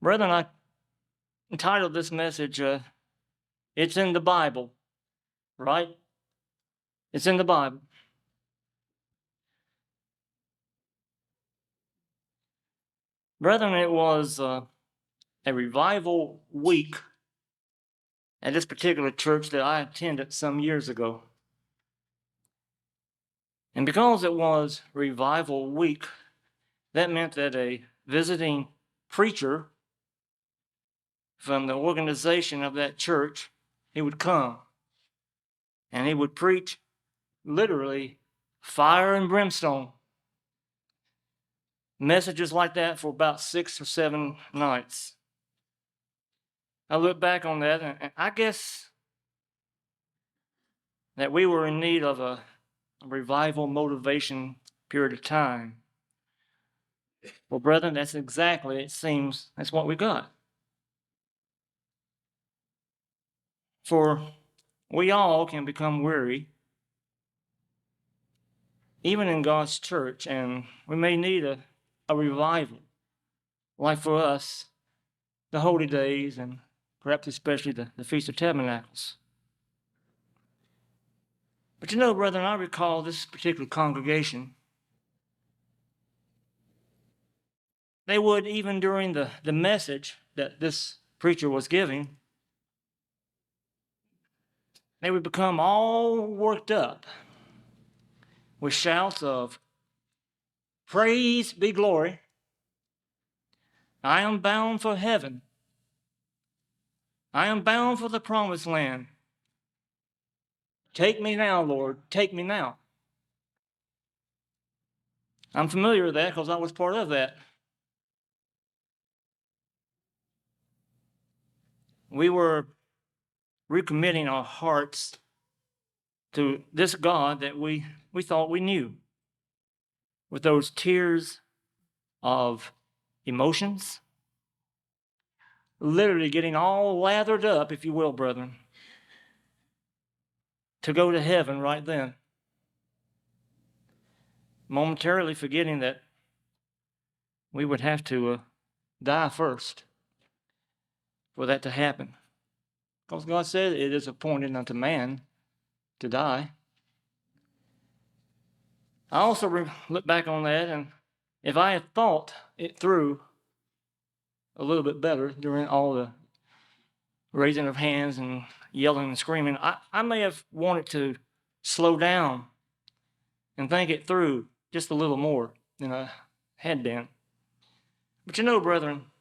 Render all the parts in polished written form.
Brethren, I entitled this message, It's in the Bible, right? It's in the Bible. Brethren, it was a revival week at this particular church that I attended some years ago. And because it was revival week, that meant that a visiting preacher from the organization of that church, he would come and he would preach literally fire and brimstone. Messages like that for about 6 or 7 nights. I look back on that, and I guess that we were in need of a revival motivation period of time. Well, brethren, that's exactly, it seems, that's what we got. For we all can become weary, even in God's church, and we may need a revival, like for us, the holy days, and perhaps especially the Feast of Tabernacles. But you know, brethren, I recall this particular congregation. They would, even during the message that this preacher was giving, they would become all worked up with shouts of, "Praise be glory. I am bound for heaven. I am bound for the promised land. Take me now, Lord, take me now." I'm familiar with that because I was part of that. We were recommitting our hearts to this God that we thought we knew, with those tears of emotions, literally getting all lathered up, if you will, brethren, to go to heaven right then, momentarily forgetting that we would have to die first for that to happen. Because God said it is appointed unto man to die. I also look back on that, and if I had thought it through a little bit better during all the raising of hands and yelling and screaming, I may have wanted to slow down and think it through just a little more than I had been. But you know, brethren,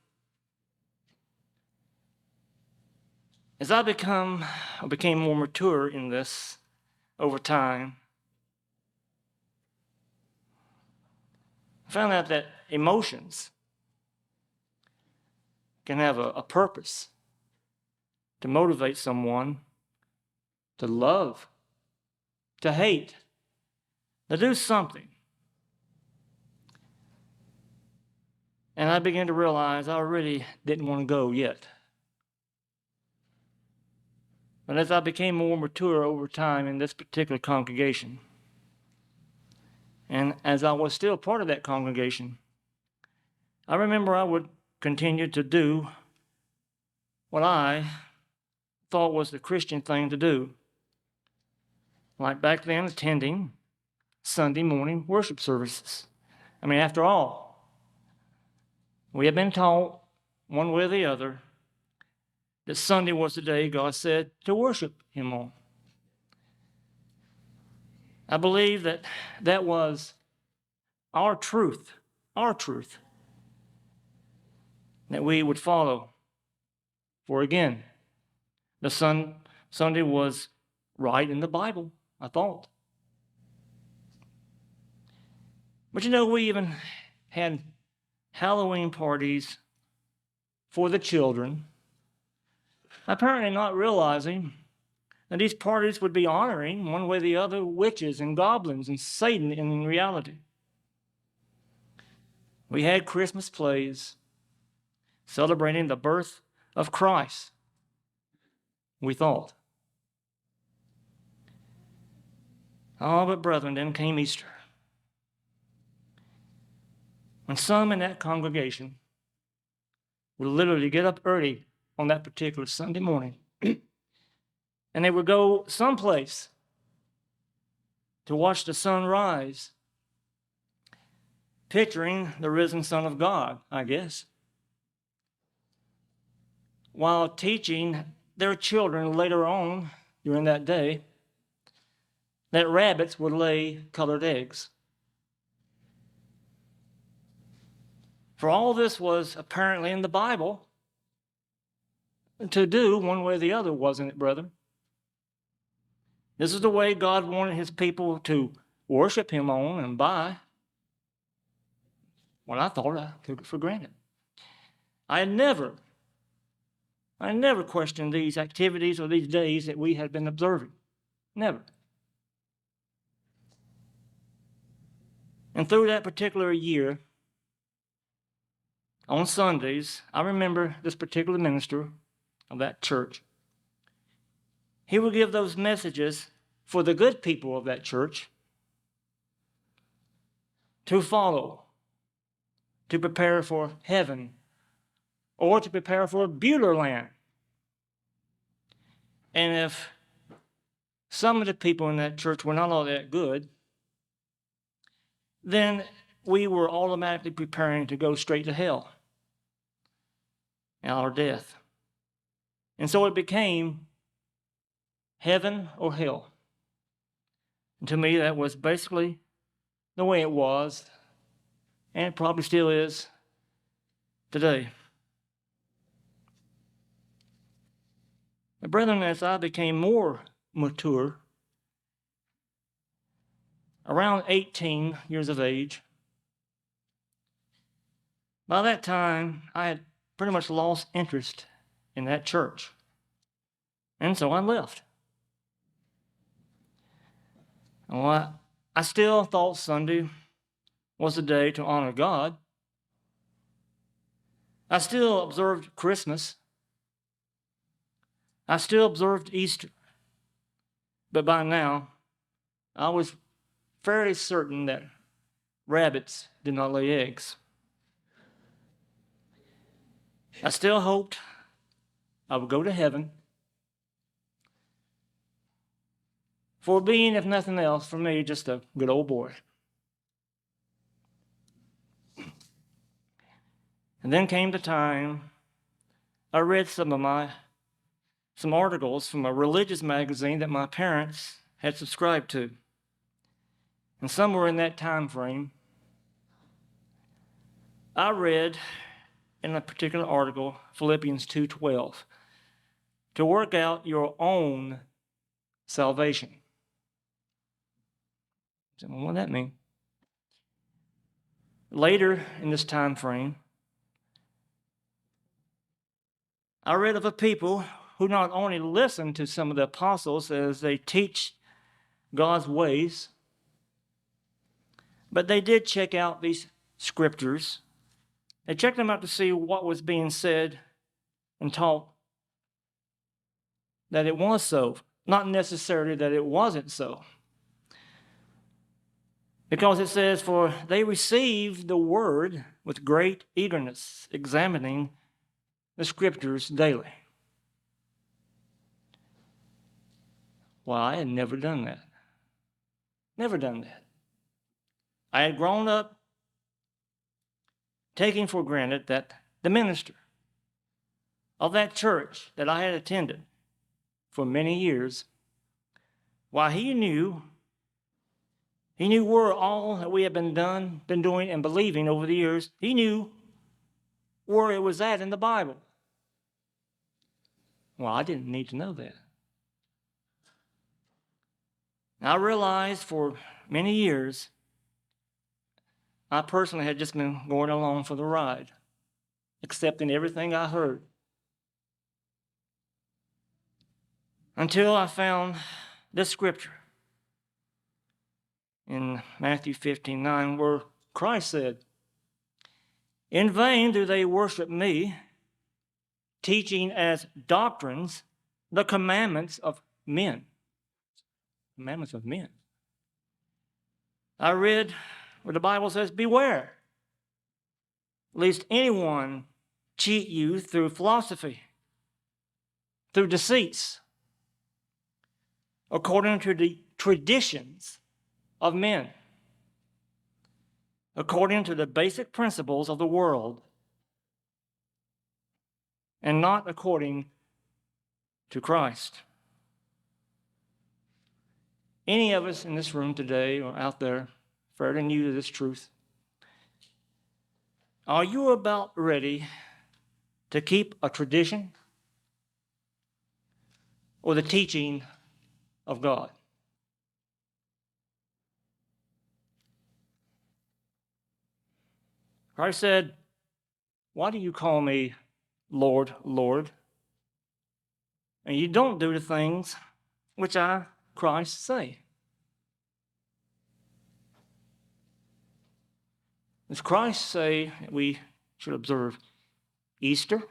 as I became more mature in this over time, I found out that emotions can have a purpose to motivate someone to love, to hate, to do something. And I began to realize I really didn't want to go yet. But as I became more mature over time in this particular congregation, and as I was still part of that congregation, I remember I would continue to do what I thought was the Christian thing to do. Like back then, attending Sunday morning worship services. I mean, after all, we had been taught one way or the other that Sunday was the day God said to worship Him on. I believe that that was our truth, that we would follow. For again, the Sunday was right in the Bible, I thought. But you know, we even had Halloween parties for the children, apparently not realizing that these parties would be honoring, one way or the other, witches and goblins and Satan in reality. We had Christmas plays celebrating the birth of Christ, we thought. Oh, but brethren, then came Easter, when some in that congregation would literally get up early on that particular Sunday morning, and they would go someplace to watch the sun rise, picturing the risen Son of God, I guess, while teaching their children later on during that day that rabbits would lay colored eggs. For all this was apparently in the Bible to do one way or the other, wasn't it, brethren? This is the way God wanted his people to worship him on and by. Well, I thought I took it for granted. I never questioned these activities or these days that we had been observing. Never. And through that particular year, on Sundays, I remember this particular minister of that church. He would give those messages for the good people of that church to follow, to prepare for heaven, or to prepare for Beulah land. And if some of the people in that church were not all that good, then we were automatically preparing to go straight to hell and our death. And so it became heaven or hell. And to me, that was basically the way it was, and it probably still is today. But brethren, as I became more mature, around 18 years of age, by that time, I had pretty much lost interest in that church. And so I left. Well, I still thought Sunday was a day to honor God. I still observed Christmas. I still observed Easter. But by now, I was fairly certain that rabbits did not lay eggs. I still hoped I would go to heaven for being, if nothing else, for me, just a good old boy. And then came the time I read some articles from a religious magazine that my parents had subscribed to. And somewhere in that time frame, I read in a particular article, Philippians 2:12, to work out your own salvation. So, what does that mean? Later in this time frame, I read of a people who not only listened to some of the apostles as they teach God's ways, but they did check out these scriptures. They checked them out to see what was being said and taught, that it was so, not necessarily that it wasn't so. Because it says, for they received the word with great eagerness, examining the scriptures daily. Well, I had never done that. Never done that. I had grown up taking for granted that the minister of that church that I had attended for many years, while he knew where all that we had been doing and believing over the years, he knew where it was at in the Bible. Well, I didn't need to know that. I realized for many years, I personally had just been going along for the ride, accepting everything I heard. Until I found this scripture in Matthew 15:9, where Christ said, in vain do they worship me, teaching as doctrines the commandments of men. Commandments of men. I read where the Bible says, beware, lest anyone cheat you through philosophy, through deceits, according to the traditions of men, according to the basic principles of the world, and not according to Christ. Any of us in this room today or out there fairly new to this truth, are you about ready to keep a tradition or the teaching of God? Christ said, "Why do you call me Lord, Lord, and you don't do the things which I, Christ, say?" Does Christ say that we should observe Easter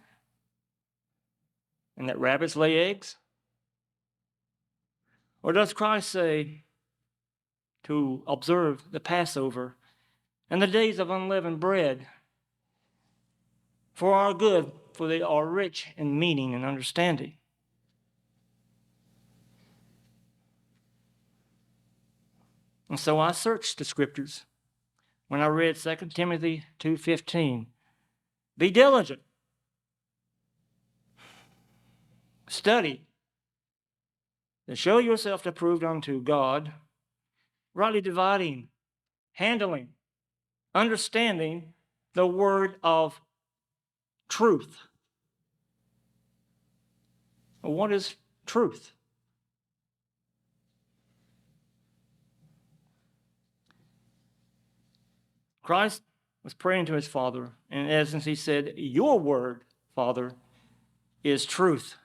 and that rabbits lay eggs? Or does Christ say to observe the Passover and the days of unleavened bread for our good, for they are rich in meaning and understanding? And so I searched the scriptures when I read 2 Timothy 2:15. Be diligent. Study to show yourself approved unto God, rightly dividing, handling, understanding the word of truth. What is truth? Christ was praying to his Father. In essence, he said, "Your word, Father, is truth.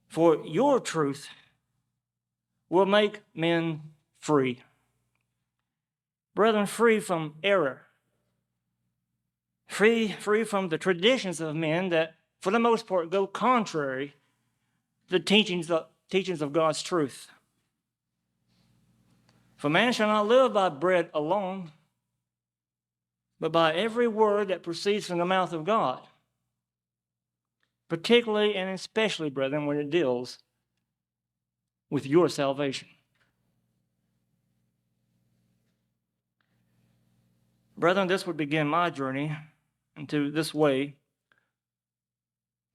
For your truth will make men free." Brethren, free from error, free from the traditions of men that, for the most part, go contrary to the teachings of God's truth. For man shall not live by bread alone, but by every word that proceeds from the mouth of God, particularly and especially, brethren, when it deals with your salvation. Brethren, this would begin my journey into this way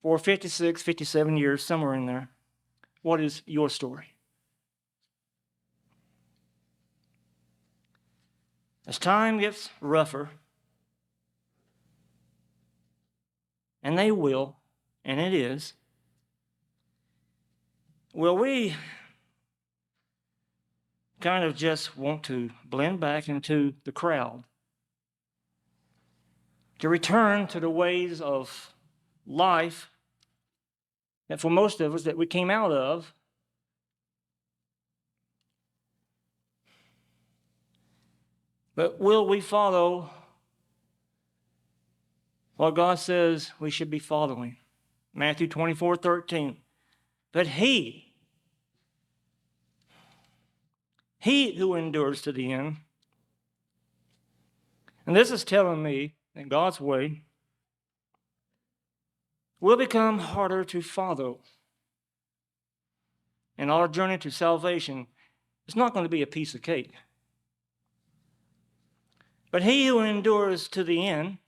for 56, 57 years, somewhere in there. What is your story? As time gets rougher, and they will, and it is, will we kind of just want to blend back into the crowd, to return to the ways of life that for most of us that we came out of? But will we follow what God says we should be following? Matthew 24:13. But he who endures to the end, and this is telling me that God's way will become harder to follow. And our journey to salvation is not going to be a piece of cake. But he who endures to the end,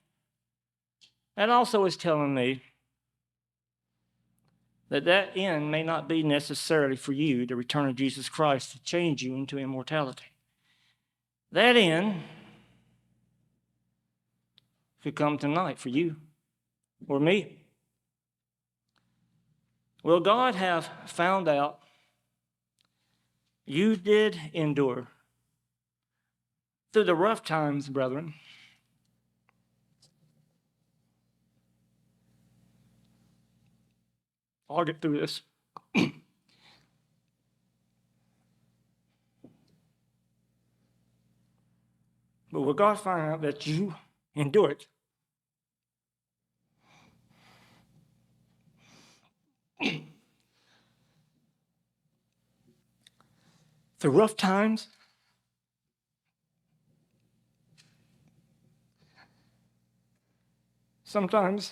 that also is telling me that end may not be necessarily for you, the return of Jesus Christ to change you into immortality. That end could come tonight for you or me. Will God have found out you did endure through the rough times, brethren? I'll get through this. But will God find out that you endured through rough times? sometimes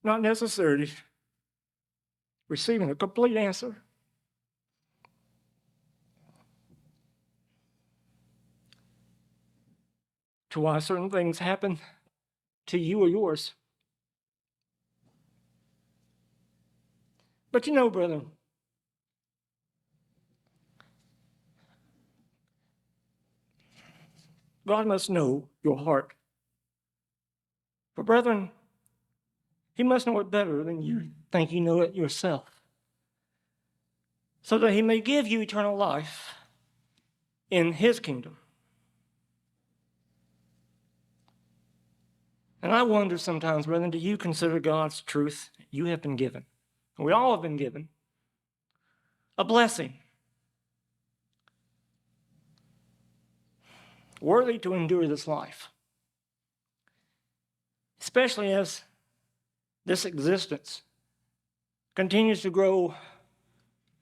not necessarily receiving a complete answer. To why certain things happen to you or yours. But you know, brother, God must know your heart. For brethren, he must know it better than you think you know it yourself, so that he may give you eternal life in his kingdom. And I wonder sometimes, brethren, do you consider God's truth you have been given? We all have been given a blessing, worthy to endure this life, especially as this existence continues to grow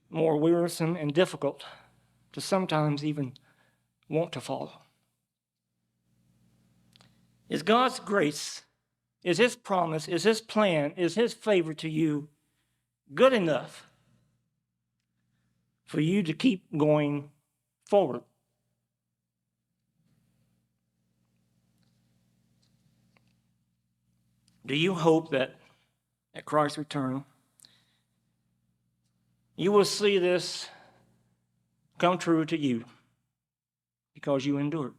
more wearisome and difficult to sometimes even want to follow. Is God's grace, is his promise, is his plan, is his favor to you good enough for you to keep going forward? Do you hope that at Christ's return, you will see this come true to you because you endured?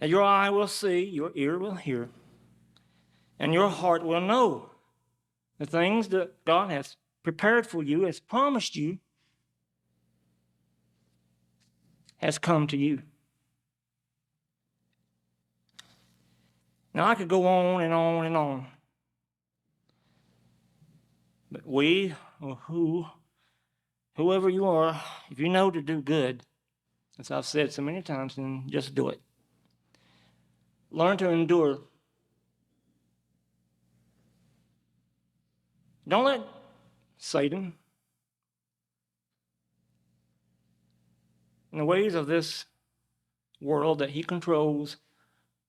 That your eye will see, your ear will hear, and your heart will know the things that God has prepared for you, has promised you, has come to you. Now, I could go on and on and on, but we, or whoever you are, if you know to do good, as I've said so many times, then just do it. Learn to endure. Don't let Satan and the ways of this world that he controls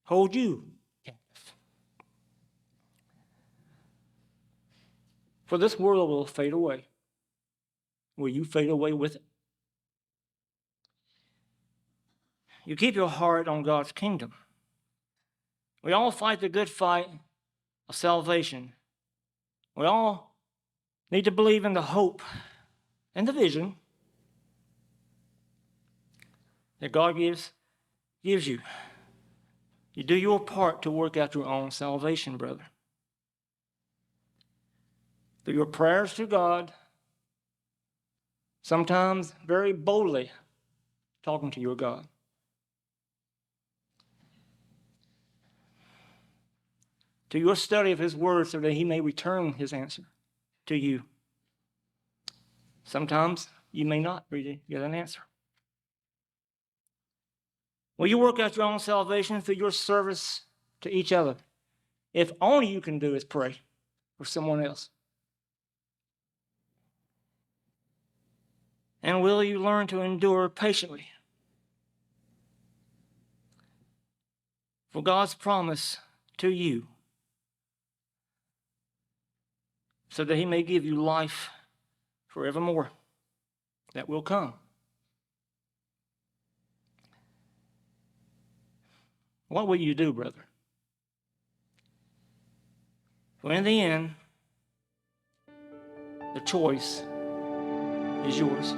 hold you captive. For this world will fade away. Will you fade away with it? You keep your heart on God's kingdom. We all fight the good fight of salvation. We all need to believe in the hope and the vision that God gives you. You do your part to work out your own salvation, brother. Through your prayers to God, sometimes very boldly talking to your God. To your study of his word so that he may return his answer to you. Sometimes you may not really get an answer. Will you work out your own salvation through your service to each other? If all you can do is pray for someone else. And will you learn to endure patiently? For God's promise to you, so that he may give you life forevermore that will come. What will you do, brother? For in the end, the choice is yours.